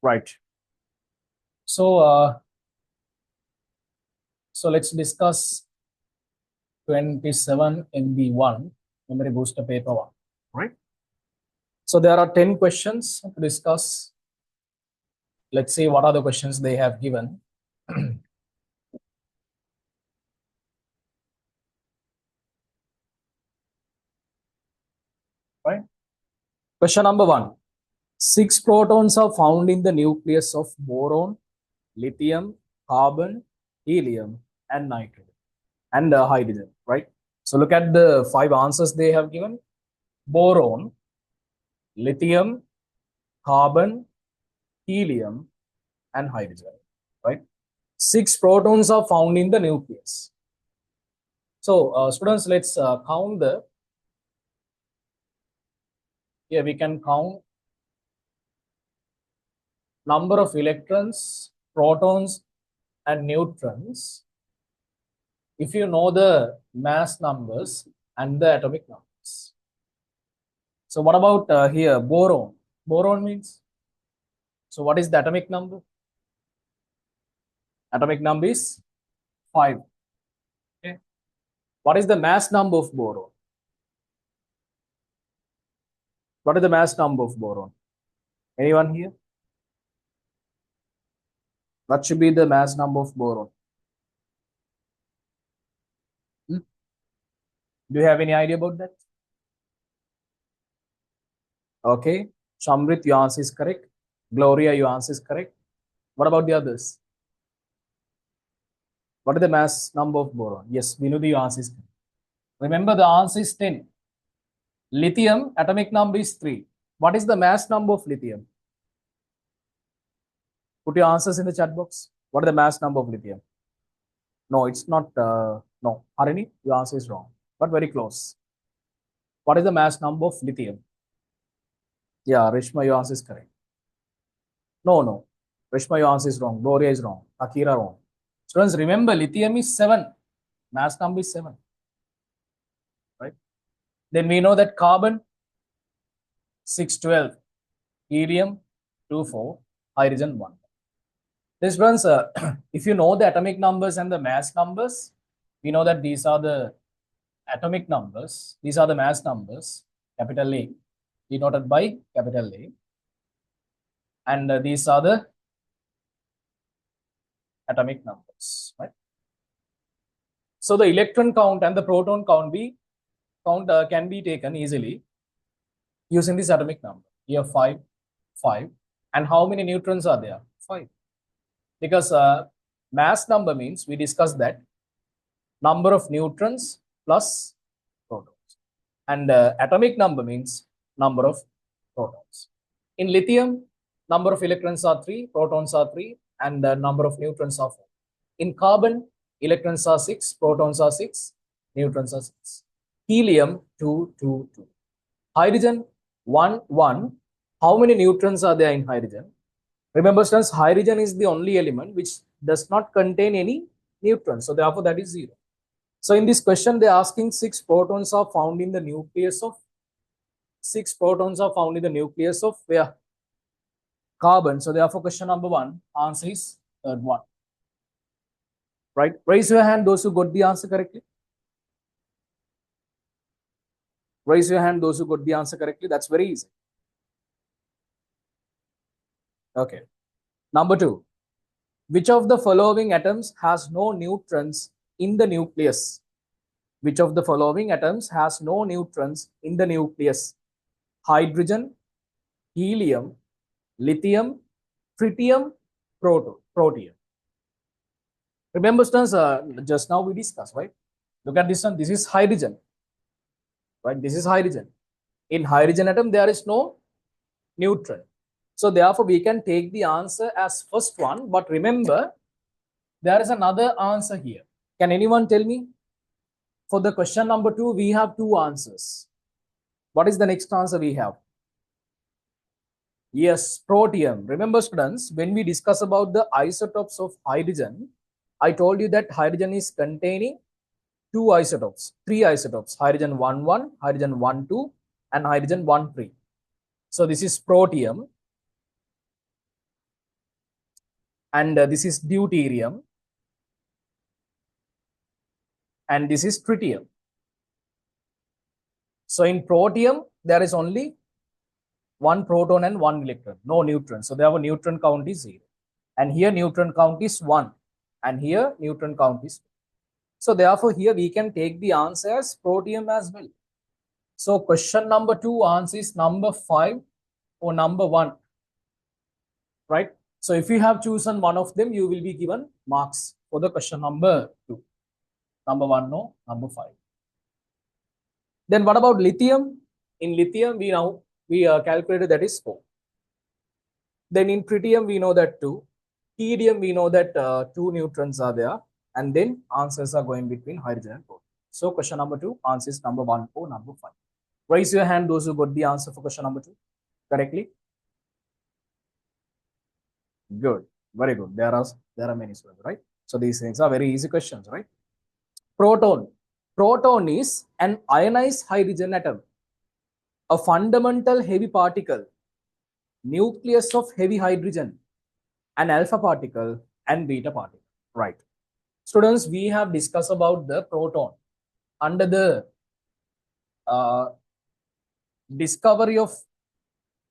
Right. So, let's discuss 27 MB1 memory booster paper 1. Right. So there are 10 questions to discuss. Let's see what are the questions they have given. Right. Question number 1. 6 protons are found in the nucleus of boron, lithium, carbon, helium, and nitrogen, and hydrogen. Right. So look at the 5 answers they have given: boron, lithium, carbon, helium, and hydrogen. Right. 6 protons are found in the nucleus. So students, let's count the, here we can count number of electrons, protons, and neutrons if you know the mass numbers and the atomic numbers. So what about here, boron? Boron means, so what is the atomic number? Atomic number is 5. Okay. What is the mass number of boron? What is the mass number of boron? Anyone here? What should be the mass number of boron? Do you have any idea about that? Okay. Shamrit, your answer is correct. Gloria, your answer is correct. What about the others? What is the mass number of boron? Yes, Vinudi, your answer is correct. Remember, the answer is 10. Lithium, atomic number is 3. What is the mass number of lithium? Put your answers in the chat box. What is the mass number of lithium? No, it's not. No. Harini, your answer is wrong, but very close. What is the mass number of lithium? Yeah, Rishma, your answer is correct. No. Rishma, your answer is wrong. Gloria is wrong. Akira wrong. Students, remember, lithium is 7. Mass number is 7. Right? Then we know that carbon 612, helium 24, hydrogen 1. This runs, if you know the atomic numbers and the mass numbers, we know that these are the atomic numbers, these are the mass numbers, capital A, denoted by capital A, and these are the atomic numbers, right? So the electron count and the proton count can be taken easily using this atomic number. Here 5, 5, and how many neutrons are there? 5. Because mass number means, we discussed that, number of neutrons plus protons, and atomic number means number of protons. In lithium, number of electrons are 3, protons are 3, and the number of neutrons are 4. In carbon, electrons are 6, protons are 6, neutrons are 6. Helium 2, 2, 2. Hydrogen 1, 1. How many neutrons are there in hydrogen? Remember, students, hydrogen is the only element which does not contain any neutrons. So therefore, that is 0. So in this question, they are asking 6 protons are found in the nucleus of, 6 protons are found in the nucleus of where? Carbon. So therefore, question number 1, answer is third one. Right? Raise your hand, those who got the answer correctly. Raise your hand, those who got the answer correctly. That's very easy. Okay. Number 2. Which of the following atoms has no neutrons in the nucleus? Which of the following atoms has no neutrons in the nucleus? Hydrogen, helium, lithium, tritium, protium. Remember, students, just now we discussed, right? Look at this one. This is hydrogen, right? This is hydrogen. In hydrogen atom, there is no neutron. So therefore, we can take the answer as first one. But remember, there is another answer here. Can anyone tell me? For the question number 2, we have 2 answers. What is the next answer we have? Yes, protium. Remember, students, when we discuss about the isotopes of hydrogen, I told you that hydrogen is containing 2 isotopes, 3 isotopes: hydrogen 1, 1, hydrogen 1, 2, and hydrogen 1, 3. So this is protium. and this is deuterium, and this is tritium. So in protium, there is only one proton and one electron, no neutron. So therefore neutron count is 0. And here neutron count is 1. And here neutron count is 2. So therefore here we can take the answer as protium as well. So question number 2 answer is number 5 or number 1. Right? So if you have chosen one of them, you will be given marks for the question number 2. Number 1, no. Number 5. Then what about lithium? In lithium, we calculated that is 4. Then in tritium, we know that 2. Helium, we know that 2 neutrons are there. And then answers are going between hydrogen and proton. So question number 2, answer is number 1 or number 5. Raise your hand those who got the answer for question number 2 correctly. Good. Very good. There are many students, right? So these things are very easy questions, right? Proton. Proton is an ionized hydrogen atom, a fundamental heavy particle, nucleus of heavy hydrogen, an alpha particle and beta particle. Right. Students, we have discussed about the proton under the discovery of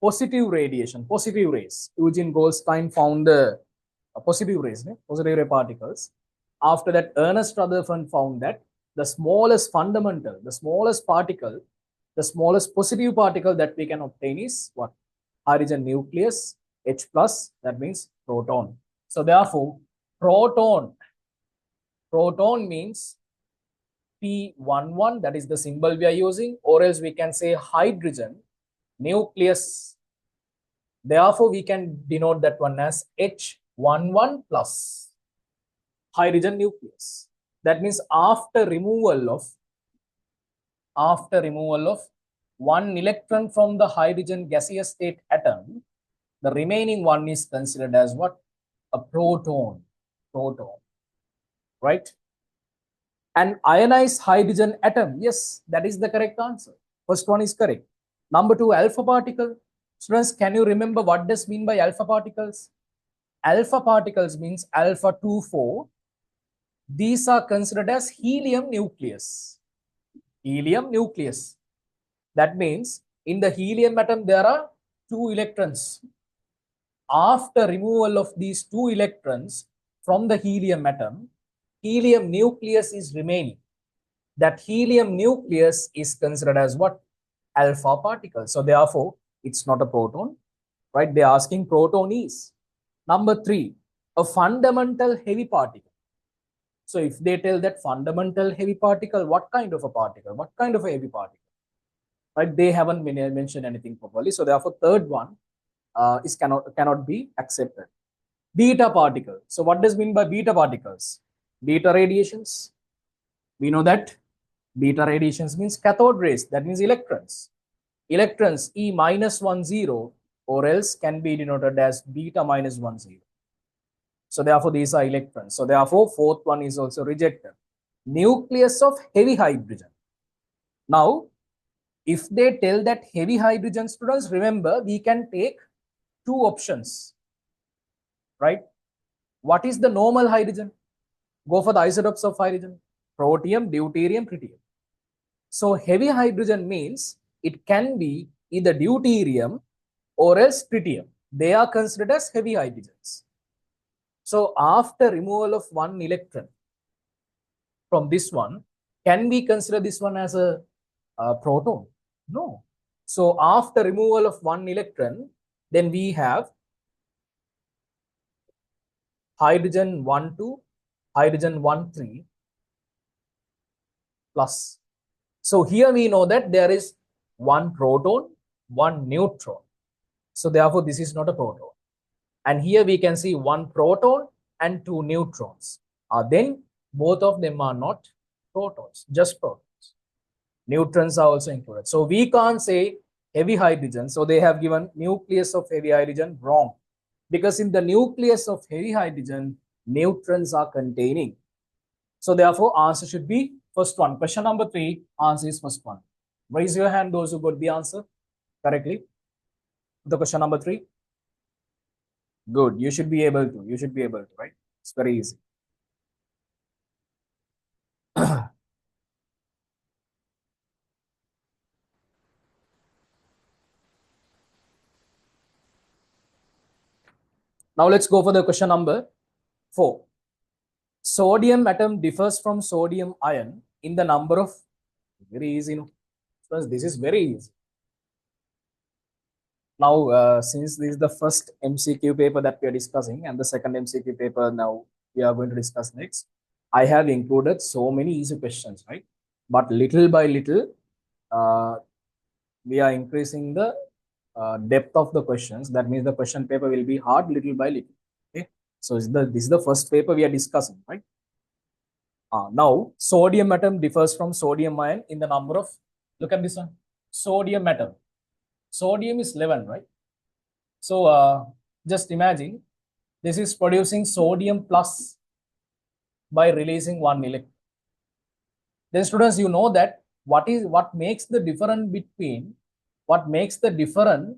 positive radiation, positive rays. Eugene Goldstein found the positive rays, positive ray particles. After that, Ernest Rutherford found that the smallest fundamental, the smallest particle, the smallest positive particle that we can obtain is what? Hydrogen nucleus, H plus, that means proton. So therefore, proton means P11, that is the symbol we are using, or else we can say hydrogen nucleus. Therefore, we can denote that one as H11 plus, hydrogen nucleus. That means after removal of one electron from the hydrogen gaseous state atom, the remaining one is considered as what? A proton. Right? An ionized hydrogen atom. Yes, that is the correct answer. First one is correct. Number 2, alpha particle. Students, can you remember what does mean by alpha particles? Alpha particles means alpha 24. These are considered as helium nucleus. Helium nucleus. That means in the helium atom, there are 2 electrons. After removal of these 2 electrons from the helium atom, helium nucleus is remaining. That helium nucleus is considered as what? Alpha particle. So therefore, it's not a proton, right? They're asking proton is. Number 3, a fundamental heavy particle. So if they tell that fundamental heavy particle, what kind of a particle? What kind of a heavy particle? Right? They haven't mentioned anything properly. So therefore, third one cannot be accepted. Beta particle. So what does mean by beta particles? Beta radiations. We know that beta radiations means cathode rays. That means electrons. Electrons E minus 10 or else can be denoted as beta minus 10. So therefore, these are electrons. So therefore, fourth one is also rejected. Nucleus of heavy hydrogen. Now, if they tell that heavy hydrogen, students, remember, we can take 2 options, right? What is the normal hydrogen? Go for the isotopes of hydrogen. Protium, deuterium, tritium. So heavy hydrogen means it can be either deuterium or else tritium. They are considered as heavy hydrogens. So after removal of one electron from this one, can we consider this one as a proton? No. So after removal of one electron, then we have hydrogen 1,2, hydrogen 1,3 plus. So here we know that there is one proton, one neutron. So therefore, this is not a proton. And here we can see one proton and 2 neutrons. Then both of them are not protons, just protons. Neutrons are also included. So we can't say heavy hydrogen. So they have given nucleus of heavy hydrogen, wrong. Because in the nucleus of heavy hydrogen, neutrons are containing. So therefore, answer should be first one. Question number 3, answer is first one. Raise your hand those who got the answer correctly. The question number 3. Good. You should be able to. You should be able to, right? It's very easy. Now let's go for the question number 4. Sodium atom differs from sodium ion in the number of, very easy, no? Because this is very easy. Now, since this is the first MCQ paper that we are discussing and the second MCQ paper now we are going to discuss next, I have included so many easy questions, right? But little by little, we are increasing the depth of the questions. That means the question paper will be hard little by little. Okay, so this is the first paper we are discussing, right? Now, sodium atom differs from sodium ion in the number of, look at this one, sodium atom. Sodium is 11, right? So just imagine this is producing sodium plus by releasing one electron. Then students, you know that what makes the difference between, what makes the difference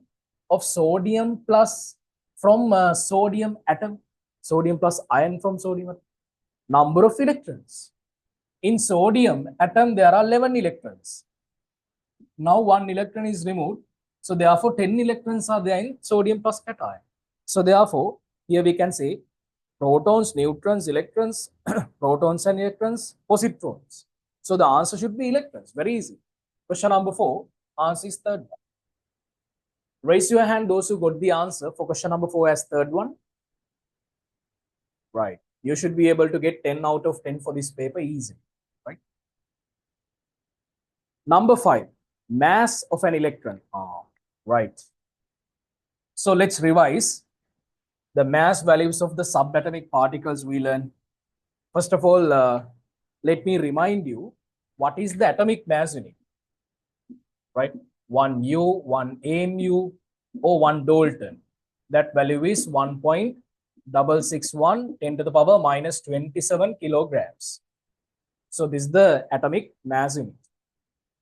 of sodium plus from sodium atom, sodium plus ion from sodium atom? Number of electrons. In sodium atom, there are 11 electrons. Now one electron is removed. So therefore, 10 electrons are there in sodium plus cation. So therefore, here we can say protons, neutrons, electrons, protons and electrons, positrons. So the answer should be electrons. Very easy. Question number 4. Answer is third one. Raise your hand those who got the answer for question number 4 as third one. Right. You should be able to get 10 out of 10 for this paper easy. Right. Number 5. Mass of an electron. Right. So let's revise the mass values of the subatomic particles we learned. First of all, let me remind you what is the atomic mass unit, right? 1 U, 1 AMU, or 1 Dalton. That value is 1.661 10 to the power minus 27 kilograms. So this is the atomic mass unit.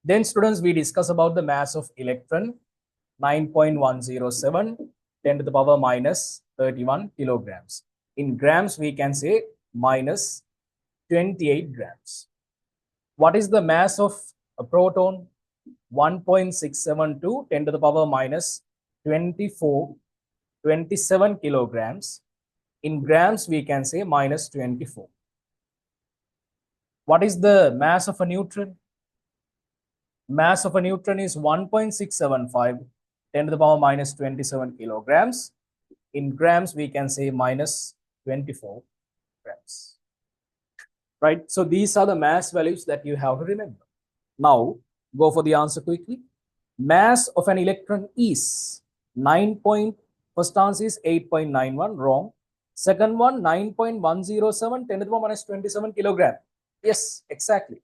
Then students, we discuss about the mass of electron, 9.107 10 to the power minus 31 kilograms. In grams, we can say minus 28 grams. What is the mass of a proton? 1.672 10 to the power minus 27 kilograms. In grams, we can say minus 24. What is the mass of a neutron? Mass of a neutron is 1.675 10 to the power minus 27 kilograms. In grams, we can say minus 24 grams. Right? So these are the mass values that you have to remember. Now, go for the answer quickly. Mass of an electron is 9. First answer is 8.91, wrong. Second one, 9.107 10 to the power minus 27 kilogram. Yes, exactly.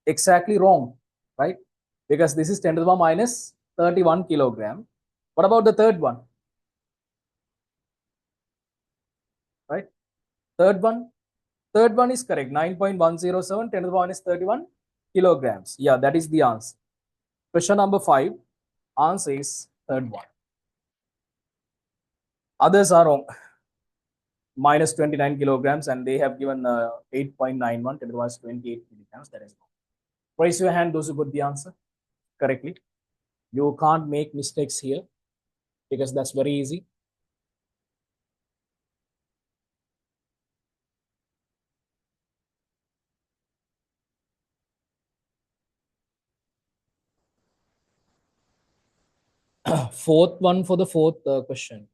Exactly wrong, right? Because this is 10 to the power minus 31 kilogram. What about the third one? Right? Third one is correct. 9.107 10 to the power minus 31 kilograms. Yeah, that is the answer. Question number 5. Answer is third one. Others are wrong. Minus 29 kilograms, and they have given 8.91 10 to the power 28 kilograms. That is wrong. Raise your hand those who got the answer correctly. You can't make mistakes here because that's very easy. Fourth one for the fourth question.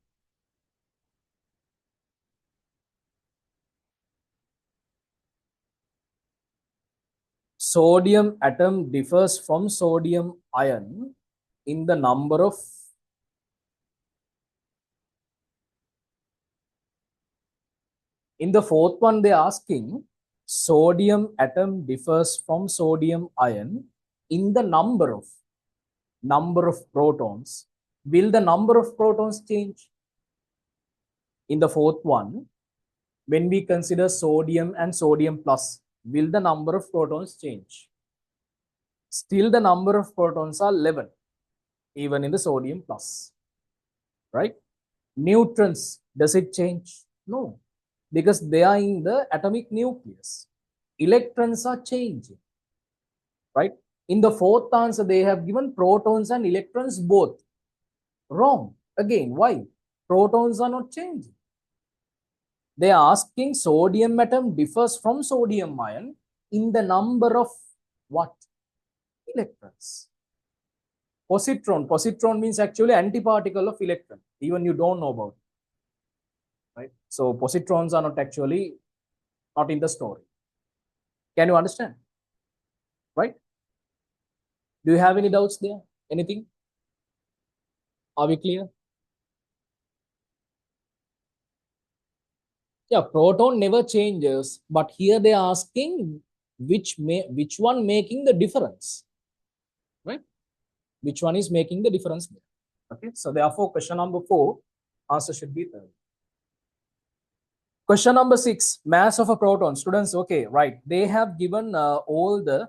Sodium atom differs from sodium ion in the number of, in the fourth one they're asking sodium atom differs from sodium ion in the number of protons. Will the number of protons change? In the fourth one, when we consider sodium and sodium plus, will the number of protons change? Still the number of protons are 11, even in the sodium plus, right? Neutrons, does it change? No, because they are in the atomic nucleus. Electrons are changing, right? In the fourth answer, they have given protons and electrons both. Wrong. Again, why? Protons are not changing. They are asking sodium atom differs from sodium ion in the number of what? Electrons. Positron. Positron means actually antiparticle of electron. Even you don't know about it, right? So positrons are not actually not in the story. Can you understand? Right? Do you have any doubts there? Anything? Are we clear? Yeah, proton never changes, but here they are asking which one making the difference, right? Which one is making the difference there? Okay, so therefore, question number 4, answer should be third. Question number 6, mass of a proton. Students, okay, right? They have given all the,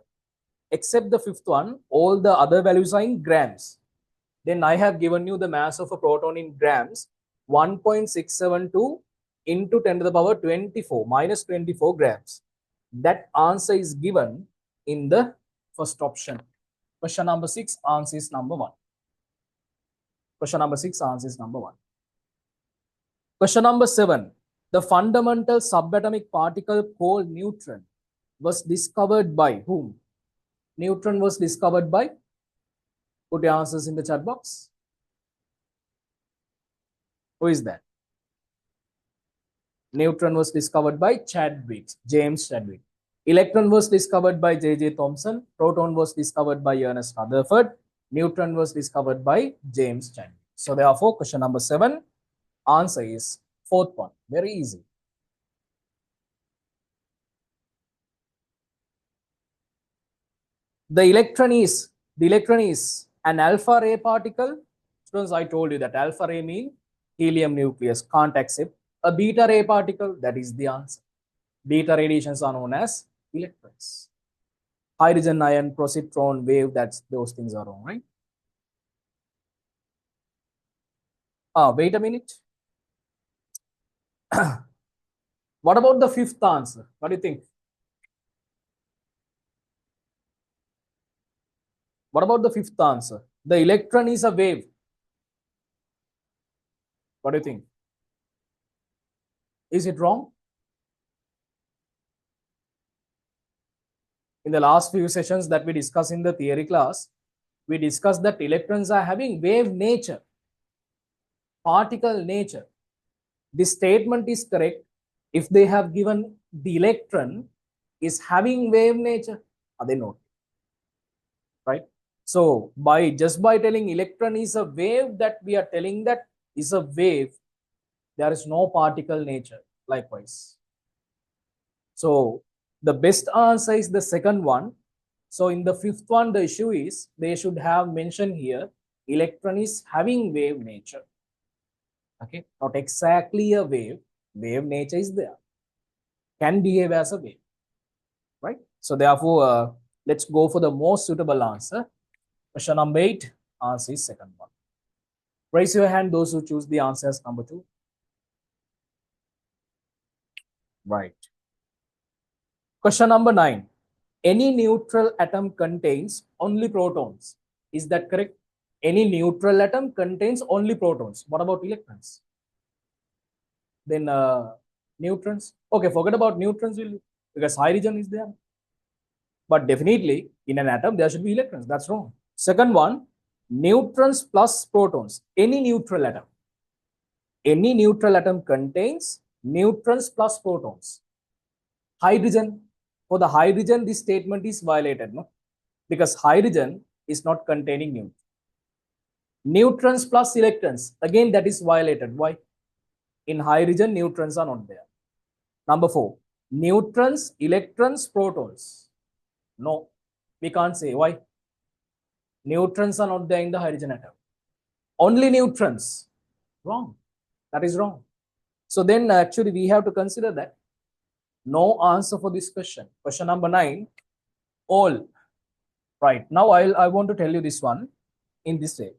except the fifth one, all the other values are in grams. Then I have given you the mass of a proton in grams, 1.672 into 10 to the power 24 minus 24 grams. That answer is given in the first option. Question number 6, answer is number 1. Question number 6, answer is number 1. Question number 7, the fundamental subatomic particle called neutron was discovered by whom? Neutron was discovered by? Put your answers in the chat box. Who is that? Neutron was discovered by Chadwick, James Chadwick. Electron was discovered by J.J. Thomson. Proton was discovered by Ernest Rutherford. Neutron was discovered by James Chadwick. So therefore, question number 7, answer is fourth one. Very easy. The electron is an alpha ray particle. Students, I told you that alpha ray means helium nucleus, can't accept. A beta ray particle, that is the answer. Beta radiations are known as electrons. Hydrogen ion, positron, wave, those things are wrong, right? Wait a minute. What about the fifth answer? What do you think? What about the fifth answer? The electron is a wave. What do you think? Is it wrong? In the last few sessions that we discussed in the theory class, we discussed that electrons are having wave nature, particle nature. This statement is correct if they have given the electron is having wave nature. Are they not? Right? So just by telling electron is a wave, that we are telling that is a wave, there is no particle nature likewise. So the best answer is the second one. So in the fifth one, the issue is they should have mentioned here electron is having wave nature. Okay, not exactly a wave. Wave nature is there. Can behave as a wave. Right? So therefore, let's go for the most suitable answer. Question number 8, answer is second one. Raise your hand those who choose the answer as number 2. Right. Question number 9. Any neutral atom contains only protons. Is that correct? Any neutral atom contains only protons. What about electrons? Then neutrons. Okay, forget about neutrons because hydrogen is there. But definitely in an atom there should be electrons. That's wrong. Second one, neutrons plus protons. Any neutral atom. Any neutral atom contains neutrons plus protons. Hydrogen. For the hydrogen, this statement is violated, no? Because hydrogen is not containing neutrons. Neutrons plus electrons. Again, that is violated. Why? In hydrogen, neutrons are not there. Number 4, neutrons, electrons, protons. No, we can't say. Why? Neutrons are not there in the hydrogen atom. Only neutrons. Wrong. That is wrong. So then actually we have to consider that no answer for this question. Question number 9, all. Right. Now I want to tell you this one in this way.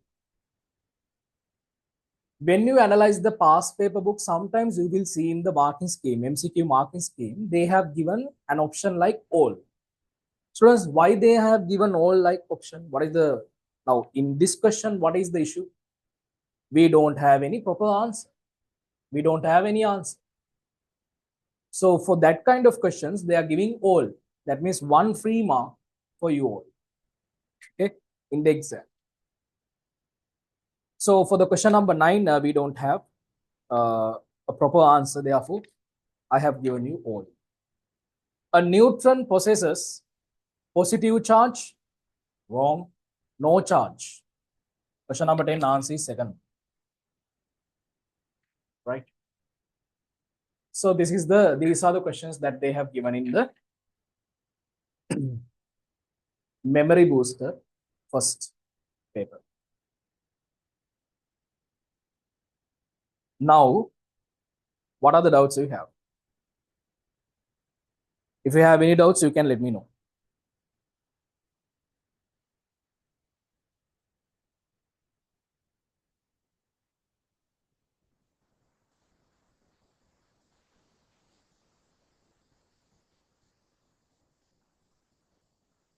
when you analyze the past paper book, sometimes you will see in the marking scheme, MCQ marking scheme, they have given an option like all. Students, why they have given all like option? What is the, now in this question, what is the issue? We don't have any proper answer. We don't have any answer. So for that kind of questions, they are giving all. That means one free mark for you all. Okay, in the exam. So for the question number 9, we don't have a proper answer. Therefore, I have given you all. A neutron possesses positive charge. Wrong. No charge. Question number 10, answer is second. Right. So these are the questions that they have given in the memory booster first paper. Now, what are the doubts you have? If you have any doubts, you can let me know.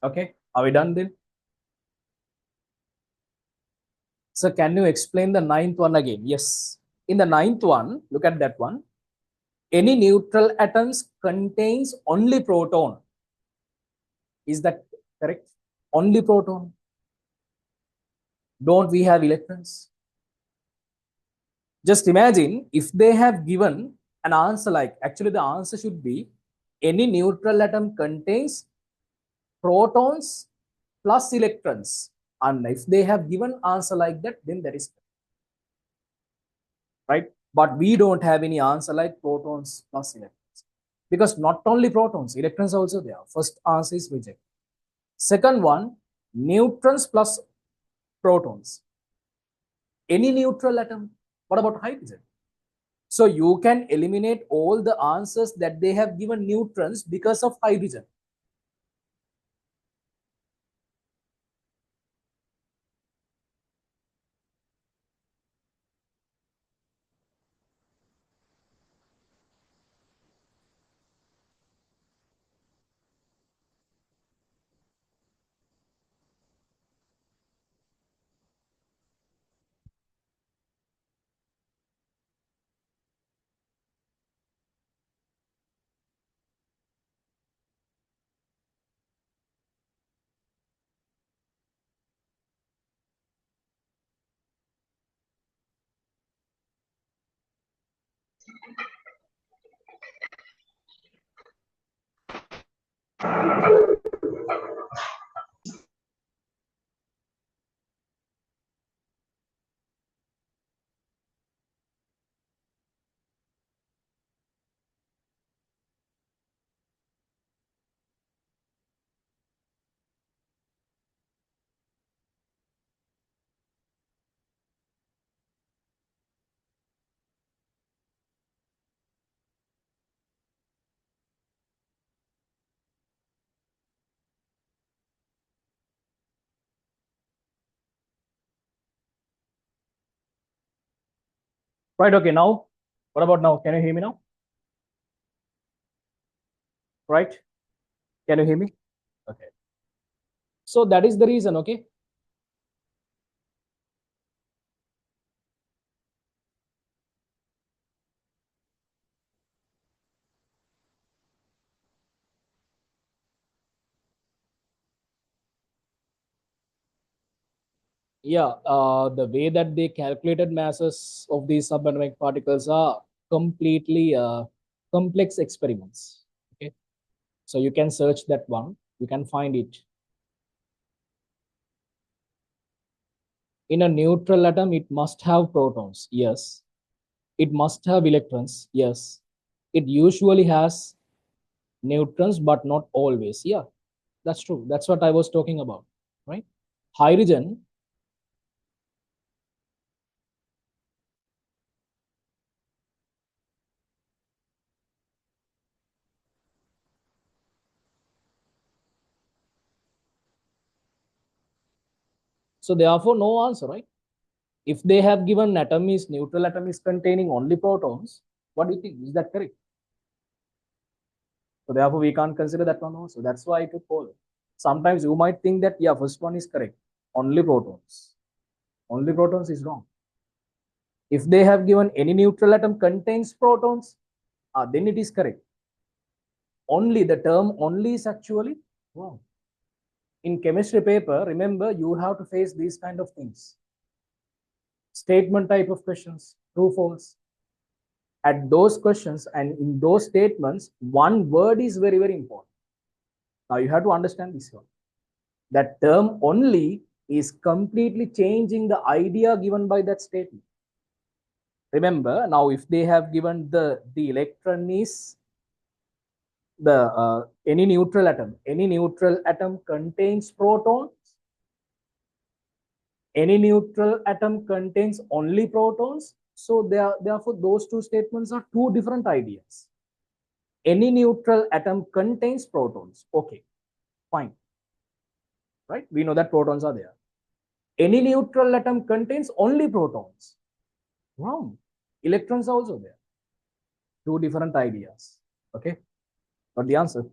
Okay, are we done then? So can you explain the ninth one again? Yes. In the ninth one, look at that one. Any neutral atoms contains only proton. Is that correct? Only proton. Don't we have electrons? Just imagine if they have given an answer like, actually the answer should be any neutral atom contains protons plus electrons. And if they have given answer like that, then that is right. But we don't have any answer like protons plus electrons. Because not only protons, electrons also there. First answer is rejected. Second one, neutrons plus protons. Any neutral atom. What about hydrogen? So you can eliminate all the answers that they have given neutrons because of hydrogen. Right, okay, now, what about now? Can you hear me now? Right? Can you hear me? Okay. So that is the reason, okay? Yeah, the way that they calculated masses of these subatomic particles are completely complex experiments. Okay, so you can search that one, you can find it. In a neutral atom, it must have protons. Yes. It must have electrons. Yes. It usually has neutrons, but not always. Yeah, that's true. That's what I was talking about, right? Hydrogen. So therefore, no answer, right? If they have given atom is neutral atom is containing only protons, what do you think? Is that correct? So therefore, we can't consider that one also. That's why I took all. Sometimes you might think that, yeah, first one is correct. Only protons. Only protons is wrong. If they have given any neutral atom contains protons, then it is correct. Only the term only is actually wrong. In chemistry paper, remember, you have to face these kind of things. Statement type of questions, true, false. At those questions and in those statements, one word is very, very important. Now you have to understand this one. That term only is completely changing the idea given by that statement. Remember, now if they have given the electron is the any neutral atom contains protons, any neutral atom contains only protons. So therefore those two statements are two different ideas. Any neutral atom contains protons. Okay, fine. Right? We know that protons are there. Any neutral atom contains only protons. Wrong. Electrons are also there. Two different ideas. Okay. Got the answer?